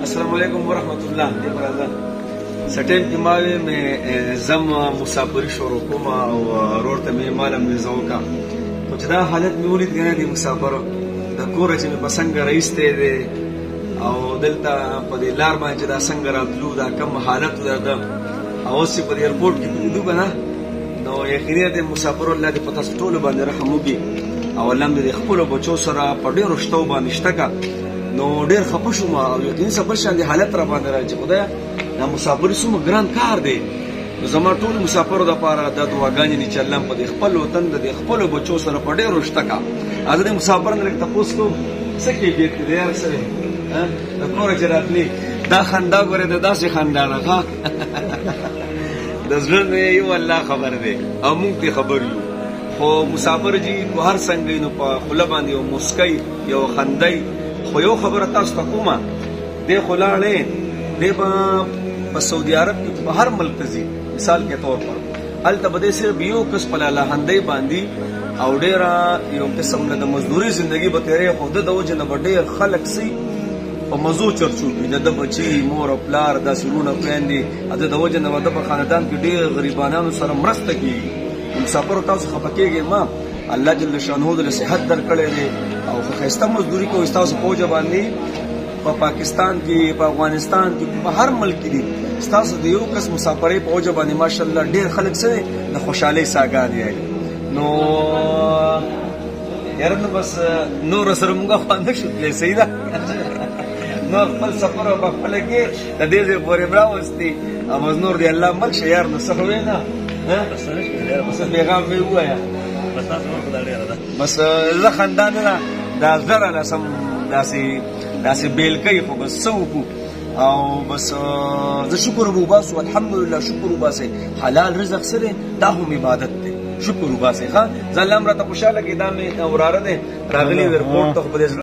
السلام علیکم ورحمۃ اللہ دی برادر سټیم کې ماوي مې زم مسافری شروع کوم او روړ ته مې مالم مې زوکا او چې دا حالت مې ولید غنه دي مسافر د کور چې مې بسنګ رئیس ته دي او دلته په دې لار باندې دا څنګه راتلو دا کم حالت ده او اوس په ایرپورټ کې دوه کنه نو یقینا د مسافر الله دې پتا ټول باندې رحم وکړي او الله دې خپل بچو سره په ډېر شتو باندې شتکا نو ډېر خپه شوم او یقین سره بل شان دي حالت را باندې راځي خدای دا مسافر سوم ګران کار دی نو زما ټول مسافر د پاره د دعاګانې نه چلم په خپل وطن د خپل بچو سره په ډېر شتکا اګه مسافر نه لکه تاسو کوم سکه دې یار سره د کور چې راتلی دا خندا غره د داسې خندا نه د زړه یو الله خبر دی او موږ ته خبر یو خو مسافر جی کو هر څنګه نو په خله باندې یو مسکی یو خندای خو یو خبره تاسو ته کومه د خلاړې د په سعودي عرب کې په هر ملک ځي مثال کے طور پر الته بده صرف یو کس په لاله هندې باندې او ډېر یو قسم د مزدوري ژوندۍ به تیرې خو د وجه نه ډېر خلک سي په مزو چرچو د بچي مور او پلار د سرونه پیندي د وجه نه د خاندان کې ډېر غریبانو سره مرسته کوي مسافر تاسو خپکیږي ما الله جل شانه د صحت درکړې دي او خسته مزدوري کوي تاسو په ځبانې په پاکستان کې په افغانستان کې په هر ملک کې تاسو د یو کس مسافرې په ځبانې ماشاءالله ډېر خلک سره د خوشحالي ساګان دي نو یاره بس نور سره موږ خواند شو دې سیدا نو خپل سفر په خپل کې د دې پورې براوستي او نور دی الله مل شيار نو څه وینا بس پیغام وی وایا بس زه خندان نه دا زره لسم داسې بیل کوي خو بس سوکو او بس زه شکر وباسو الحمدلله شکر وباسي حلال رزق سره دا هم عبادت دی شکر وباسي ښه ځل امر ته خوشاله کې دا مې اوراره ده راغلي ورپورټ ته